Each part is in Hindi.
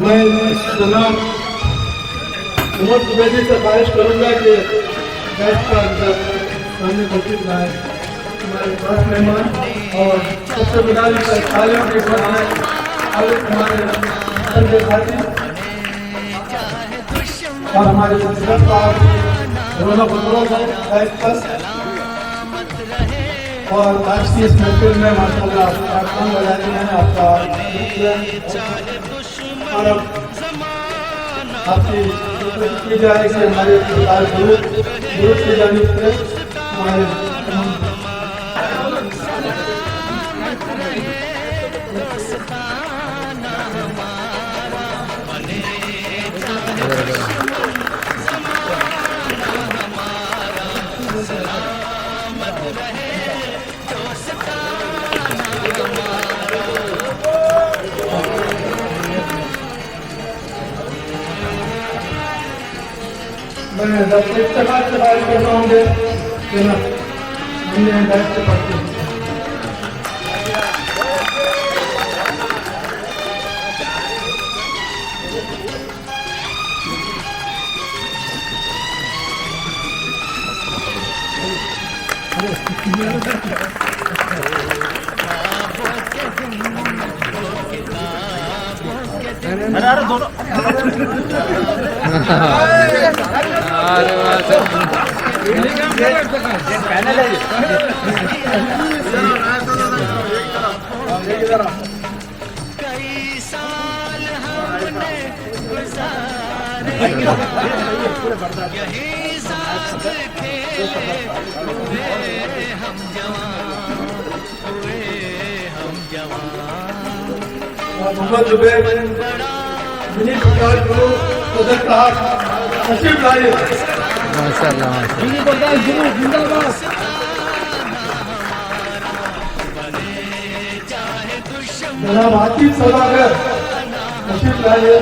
मैं जनाब उमर जुबैदी से ख्वाहिश करूँगा कि बैठ कर सामने तशरीफ लाए हमारे खास मेहमान और सबसे बड़ा तालियों के बाद में हमारे साथी और हमारे रोना बंदरों और आज की इस महफिल में माशाल्लाह आपका बजाते हैं आपका और आपकी की जाए कि हमारे सरकार जरूर की जानी से हमारे मैं इत्तेफाक से बात करता हूँ कि हमने बैठ से पढ़ते हैं अरे दोनों अरे पैनल है कई साल हमने गुजारे यही साथ खेले हुए हम जवान मोहम्मद जुबैर मिनी प्रकाश गुरु सदर साहब तशरीफ लाए माशाअल्लाह मिनी प्रकाश गुरु जिंदाबाद जनाब आतिफ सौदागर तशरीफ लाए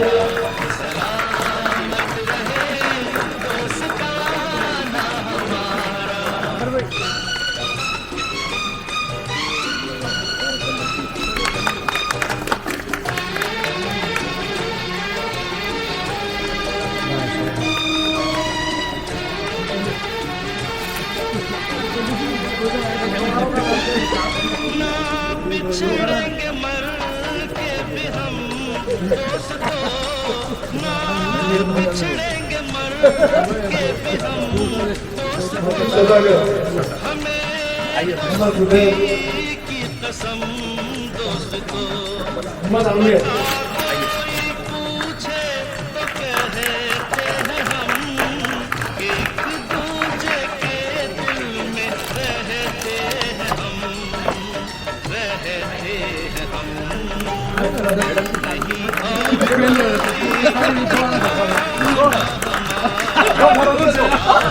बिछड़ेंगे मर के भी हम दोस्तों ना बिछड़ेंगे मर के भी हम हमें की कसम दोस्तों पूछे तो कहते हैं हम एक दूजे के दिल में रहते हैं हम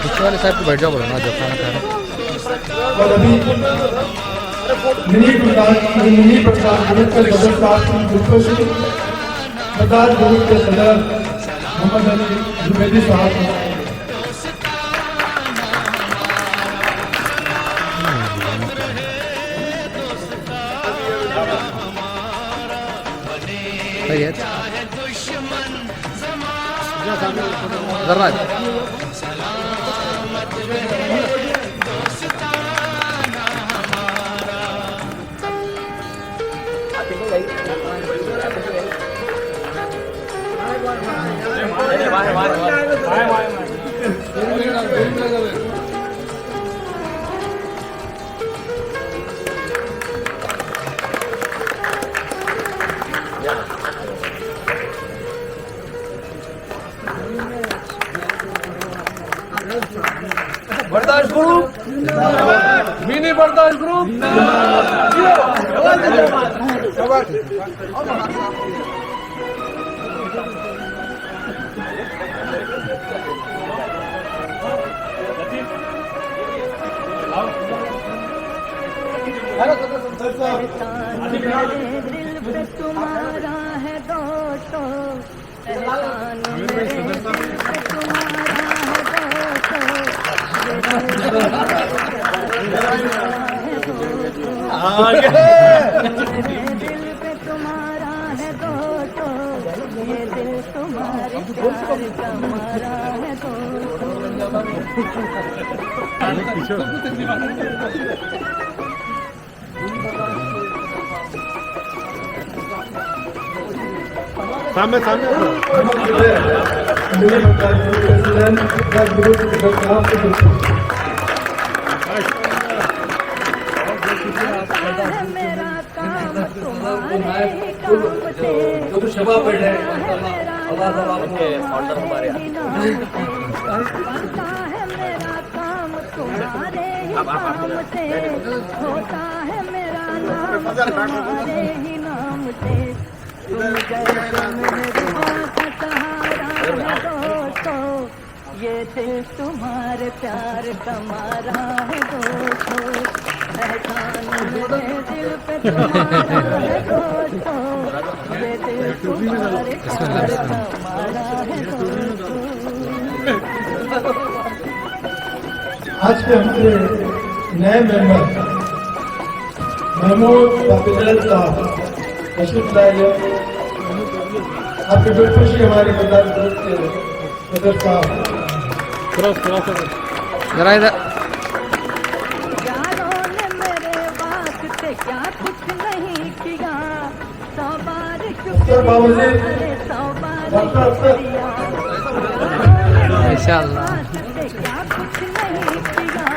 पीछे वाले साइड पे बैठ जाओ बोलो ना जो खाना खा रहे और अभी मिनी प्रकाश ग्रुप के सदर साहब सरदार ग्रुप के सदर मोहम्मद अली जुबैदी साहब धन्यवाद बर्दाश्त ग्रुप मिनी बर्दाश्त ग्रुप दिल तुम्हारा है दोस्तों दिल पे तुम्हारा है दोस्तों ये तुम्हारे प्यार का मारा है सामने सामने मेरा काम तुम्हारे ही काम से शबा पड़ रहे पता है मेरा काम तुम्हारे ही काम से होता है मेरा नाम तुम्हारे ही नाम से तुम जैसा मेरे का सहारा है दोस्तों ये दिल तुम्हारे प्यार का मारा है दोस्तों एहसान मेरे दिल पे तुम्हारा है दोस्तों ये दिल तुम्हारे प्यार का मारा है दोस्तों। आज के हमारे नए मेंबर महमूद बाबिल साहब तशरीफ लाए। आपकी बिल्कुल खुशी हमारी बंदार ग्रुप के सदर साहब जरा इधर यारों ने मेरे वास्ते क्या कुछ नहीं किया सौ बार शुक्रिया अरे सौ बार शुक्रिया इंशाअल्लाह वास्ते क्या कुछ नहीं किया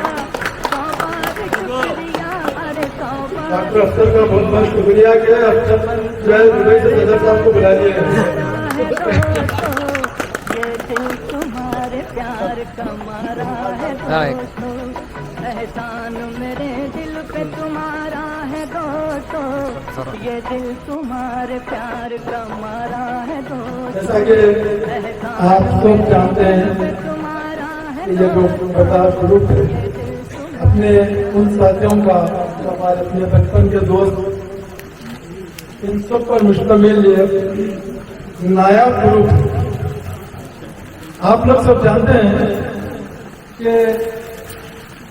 सौ बार शुक्रिया अरे सौ बार डॉक्टर अफसर का बहुत बहुत शुक्रिया कि अफसर जो है दुबई से सदर साहब को बुला लिया है। ये दिल तुम्हारे प्यार का मारा है दोस्तों एहसान मेरे दिल पे तुम्हारा है दोस्तों ये दिल तुम्हारे प्यार का मारा है दोस्तों जैसा कि आप सब जानते हैं तुम्हारा है कि ये जो बता ग्रुप है अपने उन साथियों का जो हमारे अपने बचपन के दोस्त इन सब पर मुश्तमिल ये नायाब ग्रुप। आप लोग सब जानते हैं कि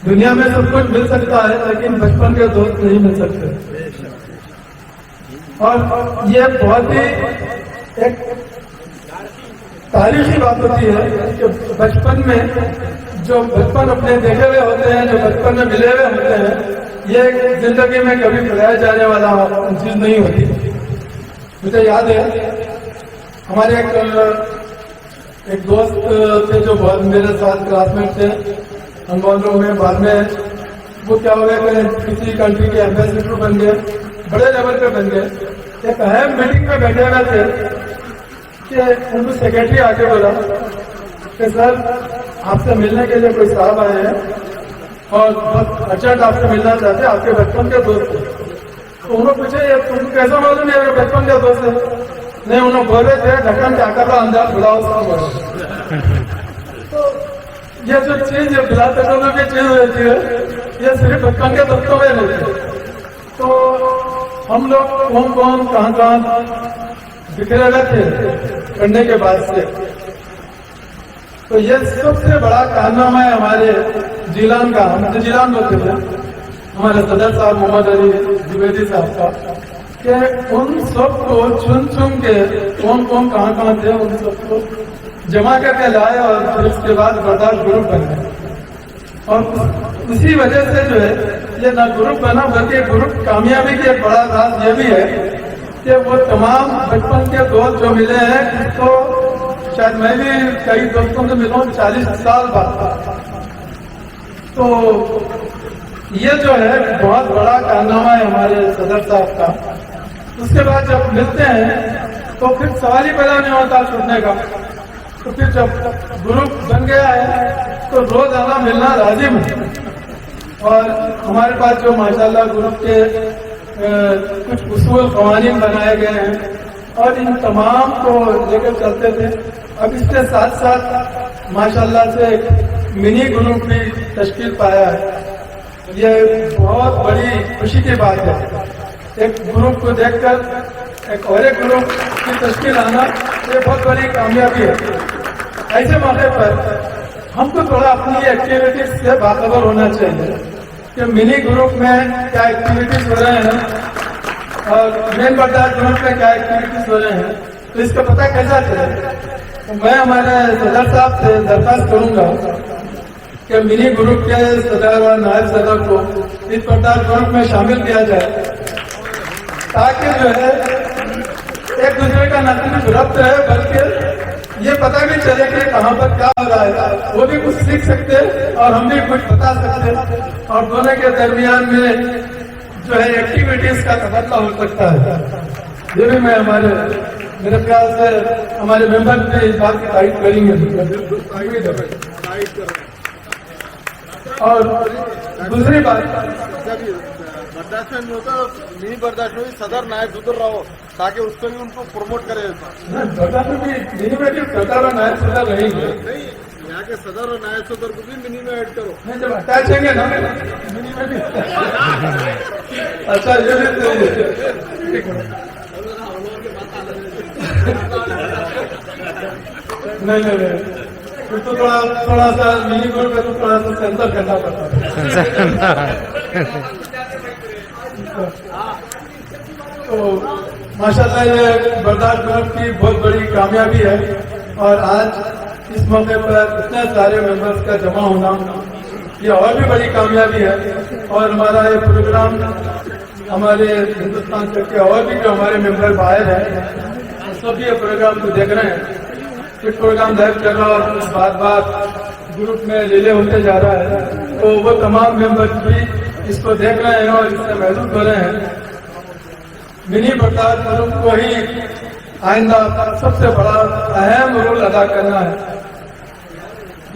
दुनिया में सब कुछ मिल सकता है लेकिन बचपन के दोस्त नहीं मिल सकते। और ये बहुत ही एक तारीखी बात होती है कि बचपन में जो बचपन अपने देखे हुए होते हैं जो बचपन में मिले हुए होते हैं ये जिंदगी में कभी भुलाया जाने वाला चीज नहीं होती। मुझे याद है हमारे एक दोस्त थे जो बहुत मेरे साथ क्लासमेट थे। हम दोनों में बाद में वो क्या हो गया कि किसी कंट्री के एम्बेसडर बन गए, बड़े लेवल पे बन गए। एक अहम मीटिंग में बैठे हुए थे कि उनको सेक्रेटरी आके बोला कि सर आपसे मिलने के लिए कोई साहब आए हैं और बहुत अर्जेंट आपसे मिलना चाहते हैं, आपके बचपन के दोस्त थे। तो उन्होंने पूछे ये तुमको कैसा मालूम है मेरे बचपन के दोस्त है? नहीं उन्होंने बोले थे ढक्कन जाकर अंदाज बुलाओ साहब। तो ये जो चीज बिला पेट्रोल की चीज रहती है ये सिर्फ बचपन के दोस्तों में नहीं है। तो हम लोग कौन कहाँ बिखरे हुए थे पढ़ने के बाद से। तो ये सबसे बड़ा कारनामा है हमारे जिलान का। हम जिलान में थे हमारे सदर साहब मोहम्मद अली द्विवेदी साहब का कि उन सबको चुन के कौन कहाँ थे उन सबको जमा करके लाए और फिर उसके बाद बर्दाश्त ग्रुप बन गए। और उसी वजह से जो है ये ना ग्रुप बना बल्कि ग्रुप कामयाबी की एक बड़ा राज ये भी है कि वो तमाम बचपन के दोस्त जो मिले हैं तो शायद मैं भी कई दोस्तों से मिला हूँ 40 साल बाद। तो ये जो है बहुत बड़ा कारनामा है हमारे सदर साहब का। उसके बाद जब मिलते हैं तो फिर सवाल ही पैदा नहीं होता छूटने का। तो फिर जब ग्रुप बन गया है तो रोजाना मिलना लाजिम है। और हमारे पास जो माशाल्लाह ग्रुप के कुछ उसूल कवानीन बनाए गए हैं और इन तमाम को लेकर चलते थे। अब इसके साथ साथ माशाल्लाह से एक मिनी ग्रुप भी तश्कील पाया है। ये बहुत बड़ी खुशी की बात है। एक ग्रुप को देखकर एक और एक ग्रुप की तश्कील आना ये बहुत बड़ी कामयाबी है। ऐसे मौके पर हमको थोड़ा अपनी एक्टिविटीज से बाखबर होना चाहिए कि मिनी ग्रुप में क्या एक्टिविटीज हो रहे हैं और मेन बर्दाश्त ग्रुप में क्या एक्टिविटीज हो रहे हैं। तो इसका पता कैसा चले? तो मैं हमारे सदर साहब से दरखास्त करूंगा कि मिनी ग्रुप के सदर और नायब सदर को इस प्रकार ग्रुप में शामिल किया जाए, ताकि जो है एक दूसरे का न सिर्फ रब्त है बल्कि ये पता भी चले कि कहाँ पर क्या हो रहा है, वो भी कुछ सीख सकते और हम भी कुछ बता सकते, और दोनों के दरमियान में जो है एक्टिविटीज का तबादला हो सकता है। ये भी मैं मेरे ख्याल से हमारे मेंबर भी इस बात की तारीफ करेंगे। और दूसरी बात, बर्दाश्त नहीं होता, नहीं बर्दाश्त होगी, सदर नायब सुधर रहो ताकि उसको भी उनको प्रमोट करे। बर्दाश्त भी मिनिमेटिव सदर और नायब सदर रहेंगे, नहीं यहाँ के सदर और नायब सदर को भी मिनी में ऐड करो। नहीं जब अटैचेंगे ना मिनिमेटिव। अच्छा ये भी नहीं तो थोड़ा सा मिनी ग्रुप में तो थोड़ा सा सेंसर करना पड़ता है। तो माशाल्लाह ये बर्दाश्त ग्रुप की बहुत बड़ी कामयाबी है, और आज इस मौके पर इतने सारे मेंबर्स का जमा होना ये और भी बड़ी कामयाबी है। और हमारा ये प्रोग्राम हमारे हिंदुस्तान तक के और भी जो हमारे मेंबर बाहर हैं सब ये प्रोग्राम को देख रहे हैं। कुछ प्रोग्राम लाइव चल रहा है और कुछ बात ग्रुप में रिले होते जा रहा है, तो वो तमाम मेंबर्स भी इसको देख रहे हैं और इससे महसूस हो रहे हैं। मिनी बर्दाश्त ग्रुप को ही आइंदा सबसे बड़ा अहम रोल अदा करना है,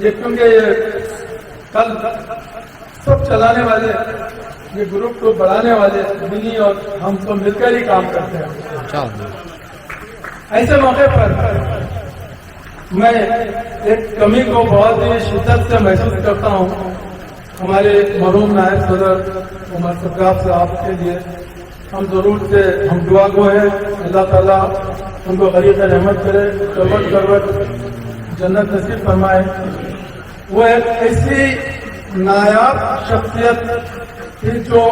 ये क्योंकि ये कल सब चलाने वाले, ये ग्रुप को बढ़ाने वाले मिनी और हम तो मिलकर ही काम करते हैं। ऐसे मौके पर मैं एक कमी को बहुत ही शिद्दत से महसूस करता हूँ हमारे मरहूम नायब सदर उमर सफगाफ साहब के लिए। हम जरूर से हम दुआ गो है, अल्लाह ताला उनको गरीब रहमत करे, करवट जन्नत नसीब फरमाए। वो एक ऐसी नायाब शख्सियत थी जो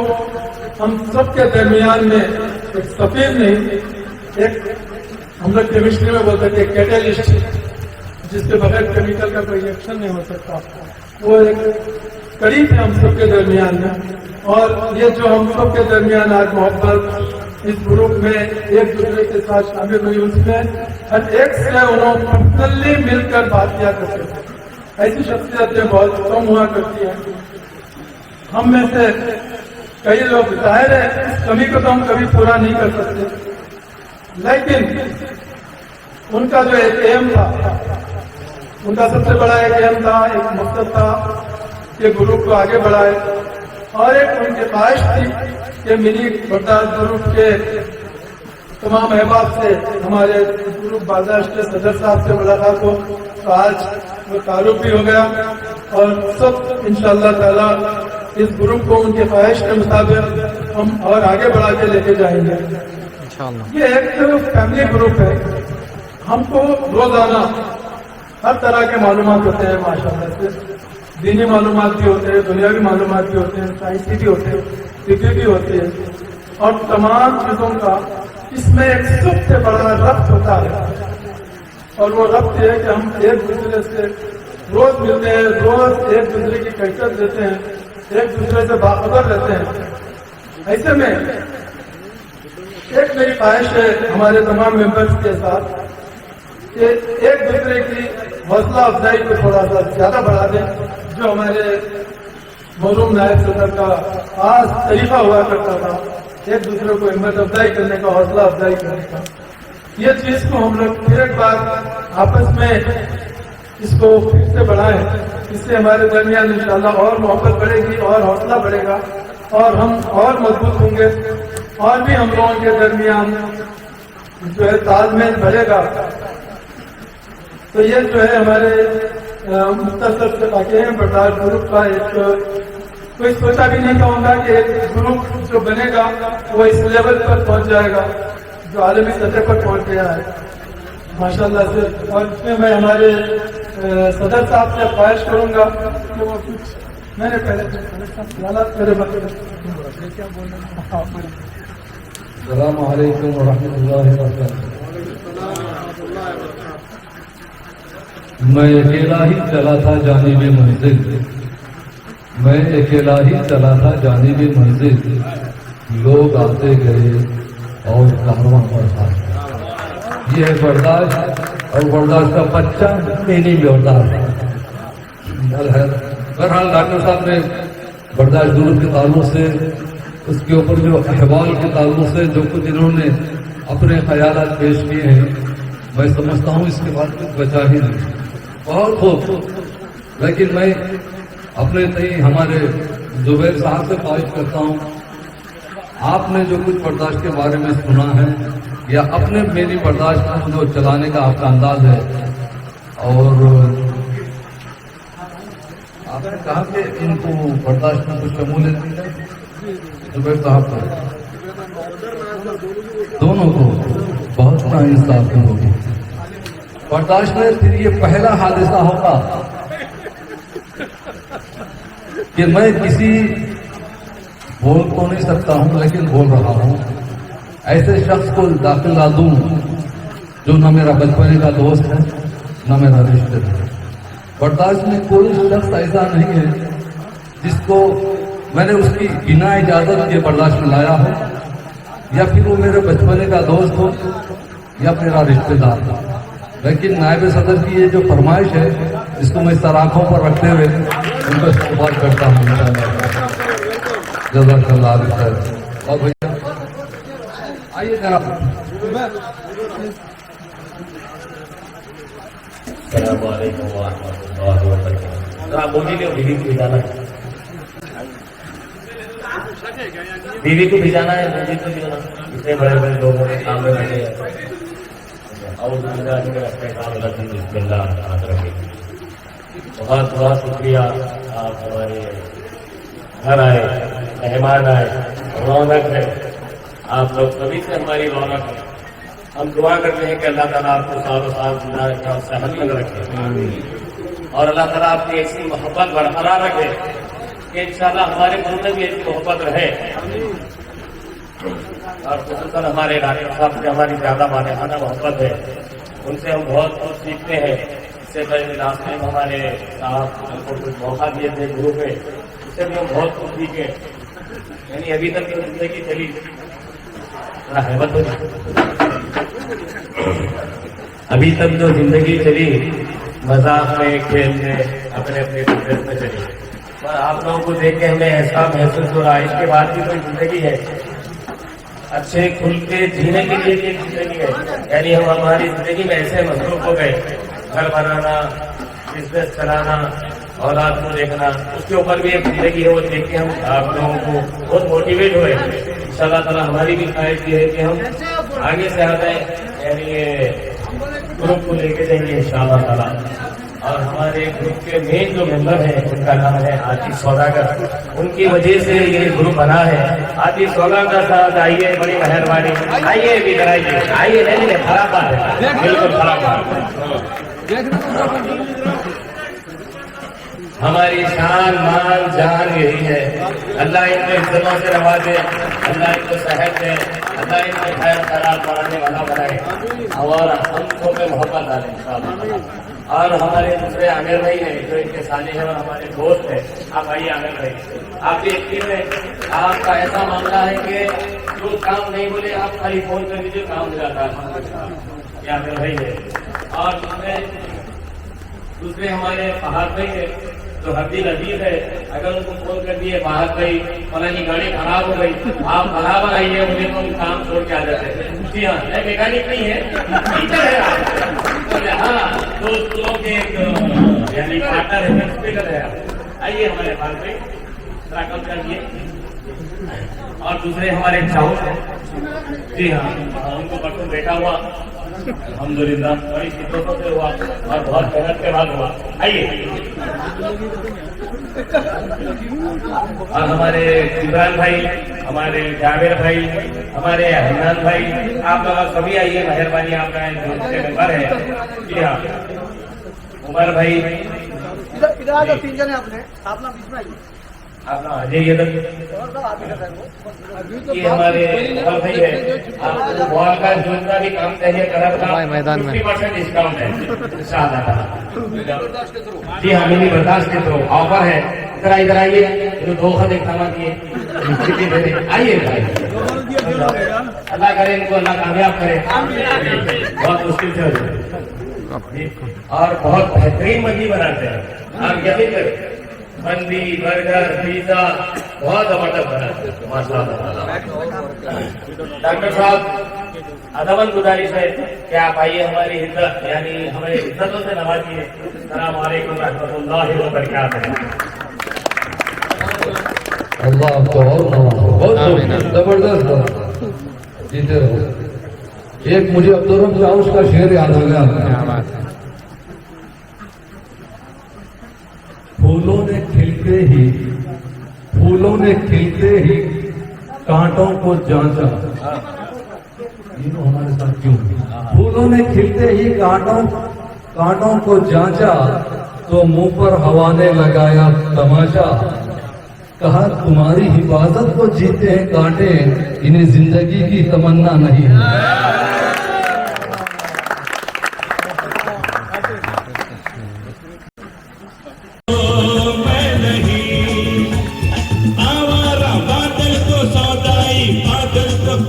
हम सबके दरमियान में एक सफीर नहीं, एक हम लोग केमिस्ट्री में बोलते थे कैटेलिस्ट, जिसके बगैर केमिकल का कोई रिएक्शन नहीं हो सकता। वो एक करीब है हम सबके दरमियान में, और ये जो हम सबके दरमियान आज मोहब्बत इस ग्रुप में एक दूसरे के साथ शामिल हुई, उसमें हर एक से उन्होंने पर्सनली मिलकर बात किया करते थे। ऐसी शख्सियतें बहुत कम हुआ करती हैं। हम में से कई लोग, जाहिर है इस कमी को तो हम कभी पूरा नहीं कर सकते, लेकिन उनका जो एक एम था, उनका सबसे बड़ा एक एम था, एक मकसद था कि ग्रुप को आगे बढ़ाए, और एक उनकी ख्वाहिश थी कि मिनी बर्दाश्त ग्रुप के तमाम अहबाब से हमारे ग्रुप बाजाश के सदर साहब से मुलाकात हो। तो आज वो तारुफ भी हो गया, और सब इंशाअल्लाह ताला इस ग्रुप को उनकी ख्वाहिश के मुताबिक हम और आगे बढ़ा के लेके जाएंगे इंशाअल्लाह। ये एक फैमिली ग्रुप है, हमको रोजाना हर तरह के मालूमात होते हैं माशाअल्लाह से, दीनी मालूमात भी होते हैं, दुनियावी मालूमात भी होते हैं, साइंसी भी होते हैं, फिक्री भी होती है, और तमाम चीजों का इसमें एक सबसे बड़ा रब्त होता है। और वो रब्त है कि हम एक दूसरे से रोज मिलते हैं, रोज एक दूसरे की कैफियत देते हैं, एक दूसरे से बाखबर रहते हैं। ऐसे में एक मेरी ख्वाहिश है हमारे तमाम मेंबर्स के साथ कि एक दूसरे की हौसला अफजाई को थोड़ा सा ज्यादा बढ़ा दें, जो हमारे मरहूम नायब सदर का खास तरीका हुआ करता था, एक दूसरे को हिम्मत अफजाई करने का, हौसला अफजाई करने का। ये चीज को हम लोग फिर एक बार आपस में इसको फिर से बढ़ाएं, इससे हमारे दरमियान इंशाल्लाह और मोहब्बत बढ़ेगी और हौसला बढ़ेगा, और हम और मजबूत होंगे, और भी हम लोगों के दरमियान जो है तालमेल बढ़ेगा। तो ये जो है हमारे मुख्तसर से वाक़े हैं बर्दाश्त ग्रुप का एक, कोई सोचा भी नहीं होगा कि एक ग्रुप जो बनेगा वो इस लेवल पर पहुंच जाएगा जो आलमी सतह पर पहुंच गया है माशाल्लाह से। और इसमें मैं हमारे सदर साहब से ख्वाहिश करूंगा कि वो कुछ मैंने पहले मेरे क्या बोलना। अस्सलामु अलैकुम व रहमतुल्लाहि व बरकातहू। मैं अकेला ही चला था जाने में मंजिल, मैं अकेला ही चला था जाने में मंजिल, लोग आते गए और कारवां बढ़ा। ये है बर्दाश्त, और बर्दाश्त का बच्चा नहीं बर्दाश्त। बहरहाल डॉक्टर साहब ने बर्दाश्त दूर के ताल्लुक से, उसके ऊपर जो अहवाल के ताल्लुक से जो कुछ इन्होंने अपने ख्यालात पेश किए हैं, मैं समझता हूँ इसके बाद कुछ बचा ही नहीं। बहुत खूब। लेकिन मैं अपने तय हमारे जुबैर साहब से ख्वाहिश करता हूँ, आपने जो कुछ बर्दाश्त के बारे में सुना है या अपने मेरी बर्दाश्त को जो चलाने का आपका अंदाज है, और आपने कहा कि इनको बर्दाश्त में कुछ शमूलियत दी जाए, जुबैर साहब को दोनों को बहुत नाइंसाफी होगी बर्दाश्त में। फिर ये पहला हादसा होगा कि मैं किसी बोल तो नहीं सकता हूं लेकिन बोल रहा हूं, ऐसे शख्स को दाखिला दूं जो न मेरा बचपने का दोस्त है न मेरा रिश्तेदार। बर्दाश्त में कोई शख्स ऐसा नहीं है जिसको मैंने उसकी बिना इजाजत के बर्दाश्त में लाया हो, या फिर वो मेरे बचपने का दोस्त हो या मेरा रिश्तेदार हो। लेकिन नायब सदर की ये जो फरमाइश है, इसको मैं सराखों पर रखते हुए उनको इस्तेमाल करता हूँ। जज़ाकल्लाह खैर। और भैया आइए जनाब। अस्सलामुअलैकुम वरहमतुल्लाहि वबरकातुहू। आप बोलिए कि बीवी को भिजाना है, बीवी को भिजाना है, मुझे तो भिजाना। इतने बड़े बड़े लोगों के सामने बैठे हैं और बहुत बहुत शुक्रिया। आप हमारे घर आए, मेहमान आए, रौनक है। आप लोग सभी से हमारी रौनक है। हम दुआ करते हैं कि अल्लाह ताला आपको सालों साल जिंदा रखे और सेहत में रखे, और अल्लाह ताला आपकी ऐसी मोहब्बत बरकरार रखे कि इंशाअल्लाह हमारे मुल्क में भी ऐसी मोहब्बत रहे। और खुसूसन हमारे डॉक्टर साहब से हमारी ज्यादा मानहाना मोहब्बत है, उनसे हम बहुत कुछ सीखते हैं। इससे पहले लास्ट टाइम हमारे साहब हमको कुछ मौका दिए थे गुरु पे, उससे भी हम बहुत कुछ सीखे। यानी अभी तक जो जिंदगी चली रहमत हो, अभी तक जो जिंदगी चली मजाक में, खेल में, अपने अपने बिजनेस में चली। पर आप लोगों को देख के हमें ऐसा महसूस हो रहा है इसके बाद भी कोई जिंदगी है, अच्छे खुल के जीने के लिए एक जिंदगी है। यानी हम हमारी जिंदगी में ऐसे मसरूफ हो गए, घर बनाना, बिजनेस चलाना, औलाद को देखना, उसके ऊपर भी एक जिंदगी है। वो देख के हम आप लोगों को बहुत मोटिवेट हुए। इंशाअल्लाह ताला हमारी भी ख्वाहिश ये है कि हम आगे से आगे यानी ग्रुप को लेके जाएंगे इंशाअल्लाह ताला। और हमारे ग्रुप के मेन जो मेंबर हैं उनका नाम है आतिश सौदागर, उनकी वजह से ये ग्रुप बना है। आतिश सौदागर साहब आइए, बड़ी मेहरबानी, आइए इधर आइए, आइए। नहीं खराब बात है, बिल्कुल खराब बात। हमारी शान मान जान यही है। अल्लाह इनको इज्जतों से नवाजे, अल्लाह इनको सेहत दे, अल्लाह इनको खैर खराब बनाने वाला बनाए और हमको पे मोहब्बत डाले इंशाअल्लाह। और हमारे दूसरे आमिर भाई हैं जो इनके साले हैं और हमारे दोस्त हैं। आप आइए आमिर भाई, आप देखिए में आपका ऐसा मामला है कि जो काम नहीं बोले आप खाली फोन कर दीजिए, काम हो जाता है। ये आमिर भाई है। और दूसरे हमारे फहाद भाई है जो हरदिल अजीज है। अगर उनको फोन कर दिए फहाद भाई फलानी गाड़ी खराब हो गई, आप बराबर आइए, मुझे तो काम छोड़ के आ जाते हैं। जी हाँ, मैकेनिक नहीं है, टीचर है आप। हाँ, दोस्तों के यानी पार्टनर है, स्पीकर है आप। आइए हमारे पास भाई, थोड़ा कम करिए। और दूसरे हमारे चाहूस है। जी हाँ, उनको परसों बैठा हुआ अल्हम्दुलिल्लाह बड़ी शिद्दतों से हुआ और बहुत मेहनत के बाद हुआ। आइए। और हमारे इमरान भाई, हमारे जावेद भाई, हमारे हन्नान भाई, आप लोग सभी आइए, मेहरबानी। आपका मेंबर है। जी हाँ, उमर भाई, इधर तीन जने अपने आप ना बीच में आइए। आप लोग आ जाइए तक ये हमारे बॉल भाई है, आपको बॉल का जितना भी काम चाहिए तरफ का भाई मैदान में 50% डिस्काउंट है इंशाअल्लाह। जी हाँ, मिनी बर्दाश्त के थ्रू ऑफर है। इधर आइए, जो दो खत एक सामान दिए आइए भाई, अल्लाह करे इनको, अल्लाह कामयाब करे, बहुत मुश्किल से हो जाए और बहुत बेहतरीन मंदी बनाते हैं। आप यही करें, मंदी बर्गर पिज्जा बहुत जबरदस्त बनाते हैं माशाअल्लाह। डॉक्टर साहब अदबन गुजारिश है कि आप आइए, हमारी इज्जत यानी हमें इज्जतों से नवाजिए। अस्सलाम वालेकुम रहमतुल्लाहि व बरकातहू। अल्लाह आपको और बहुत जबरदस्त जीते रहो। एक मुझे अब्दुल चाउस का शेर याद हो गया। क्या बात है। फूलों ने खिलते ही कांटों को जांचा। ये तो हमारे साथ क्यों? फूलों ने खिलते ही कांटों को जांचा, तो मुंह पर हवा ने लगाया तमाशा। कहा तुम्हारी हिफाजत को जीते हैं कांटे, इन्हें जिंदगी की तमन्ना नहीं है।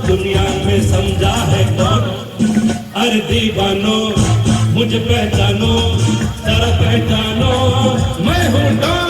दुनिया में समझा है कौन? अरे दीवानो मुझे पहचानो, जरा पहचानो, मैं हूँ डॉन।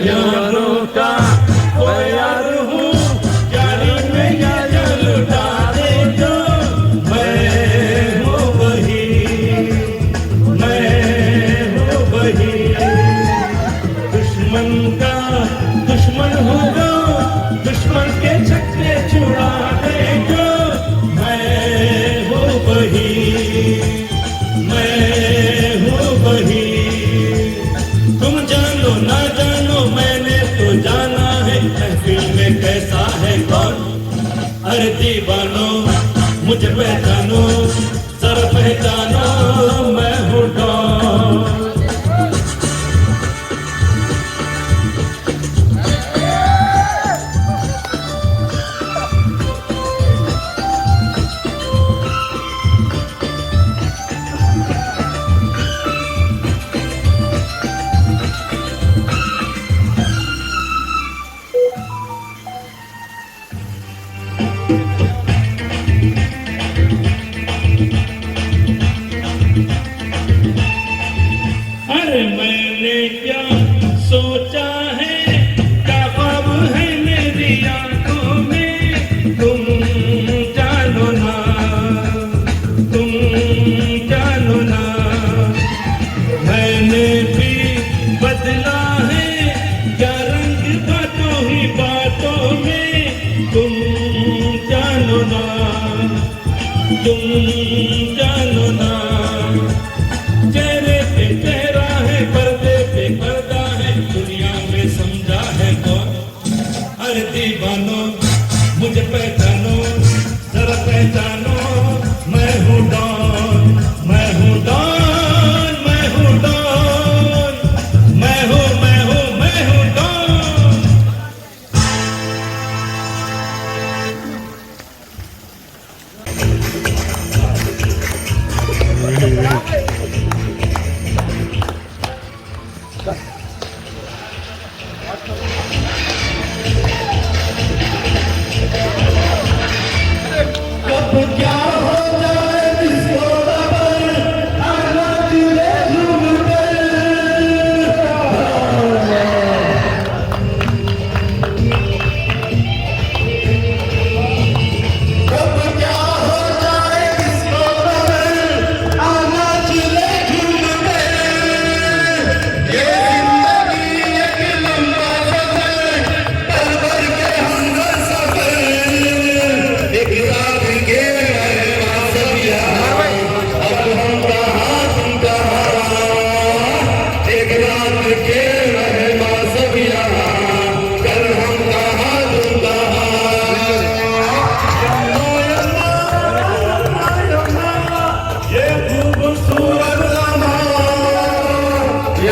यारों का वो यार हूँ, यारी में यार लुटा दे जो। मैं हूँ वही दुश्मन का दुश्मन होगा, दुश्मन के छक्के छुड़ा दे जो। मैं हूँ वही तुम जानो ना जानो, मैंने तो जाना है महफिल में कैसा है कौन। अरे दीवानो मुझे पहचानो, जरा पहचानो, मैं हूँ डॉन।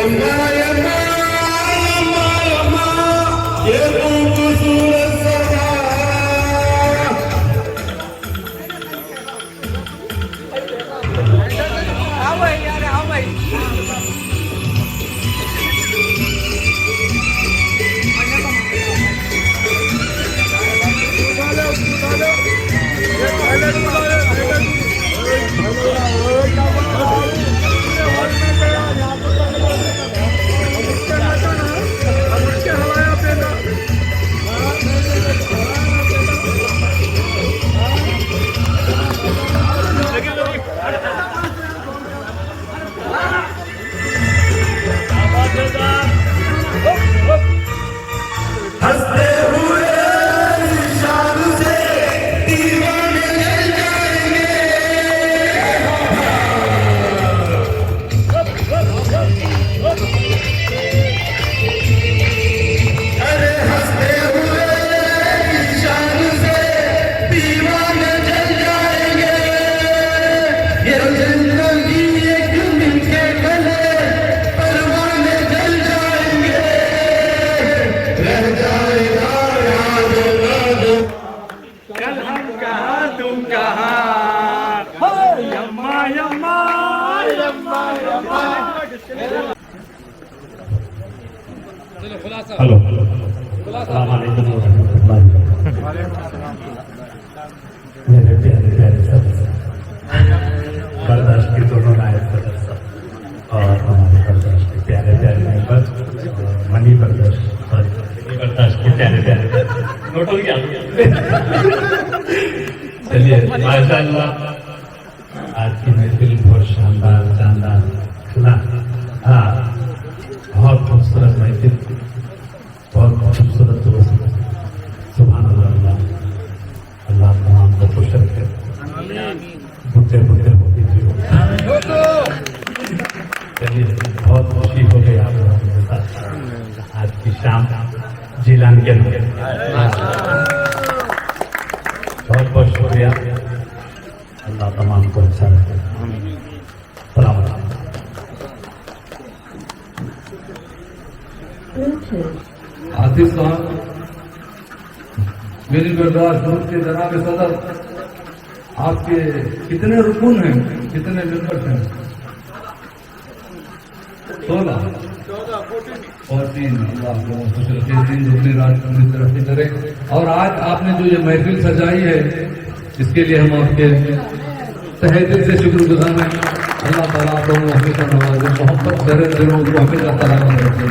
यम्मा यम्मा यम्मा यम्मा ये खूबसूरत सदा हंसते हुए निशान से दीवाने जल जाएंगे अरे हंसते हुए निशान से दीवाने जल जाएंगे ये जिंदगी एक मिलके गले परवाने जल जाएंगे रह जाएगा याद याद कल हम कहाँ तुम कहाँ यम्मा यम्मा यम्मा यम्मा हेलो अस्सलाम वालेकुम मेरे प्यारे प्यारे सदस्य बर्दाश्त के दोनों नायक सदस्य और हमारे बर्दाश्त के प्यारे प्यारे मेंबर मनी बर्दाश्त बर्दाश्त के प्यारे प्यारे नोट हो गया चलिए माशाअल्लाह आज की महफिल बहुत शानदार शानदार सुना हाँ बहुत खूबसूरत महफिल बहुत खूबसूरत दोस्त सुभान अल्लाह अल्लाह तमाम को खुश रखे बुढ़े बुढ़े होती थी चलिए बहुत खुशी हो गई आप लोगों के साथ आज की शाम जिलान के लिए बहुत बहुत शुक्रिया अल्लाह तमाम को अच्छा रखे सलाम अलैकुम। आतिफ साहब मेरी बर्दाश्त ग्रुप के जनाब सदर आपके कितने रुकून हैं कितने मेंबर्स हैं 16 14 अल्लाह को खुश रखे दिन दुगनी रात पूरी तरक्की करे और आज आपने जो ये महफिल सजाई है इसके लिए हम आपके तहे दिल से शुक्रगुजार हैं अल्लाह ताला आपको हमेशा नवाजे मोहब्बत करे दिलों को हमेशा ताला रखे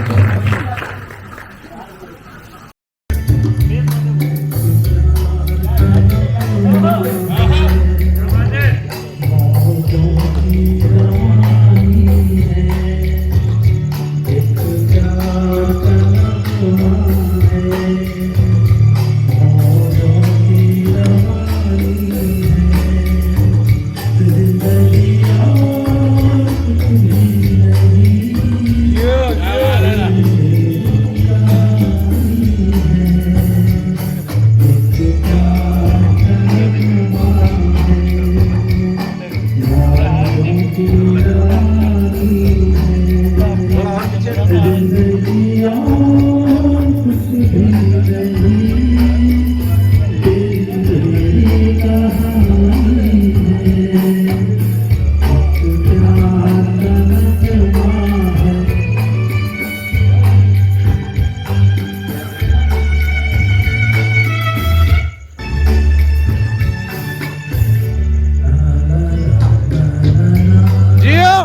जियो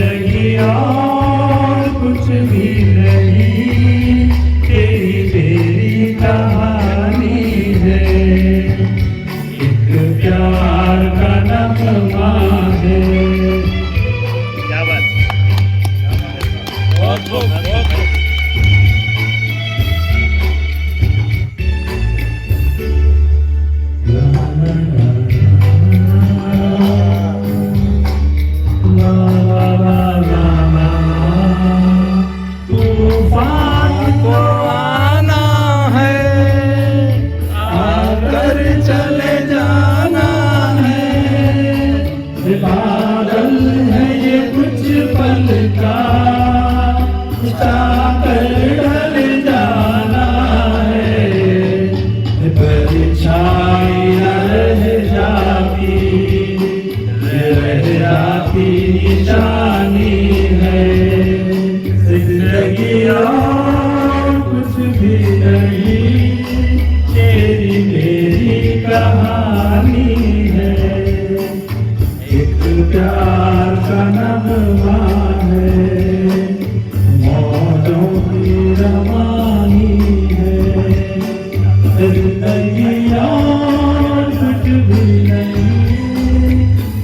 जिंदगी और कुछ भी नहीं, तेरी मेरी कहानी है, एक प्यार का नगमा है। क्या बात, बहुत बहुत बहुत तूफान को आना है, आकर चले जाना है, बादल है ये कुछ पल का, जाकर ढल जाना है, परछाई रह जाती, रह जाती निशानी है, जिंदगी और कुछ भी नहीं, तेरी मेरी कहानी है, एक प्यार का नगमा है, मौजों की रवानी है, जिंदगी और कुछ भी नहीं,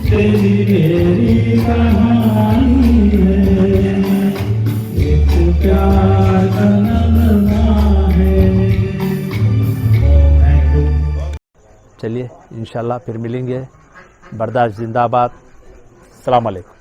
तेरी मेरी कहानी है, एक प्यार का नगमा है। चलिए इंशाल्लाह फिर मिलेंगे। बर्दाश्त जिंदाबाद। अस्सलाम वालेकुम।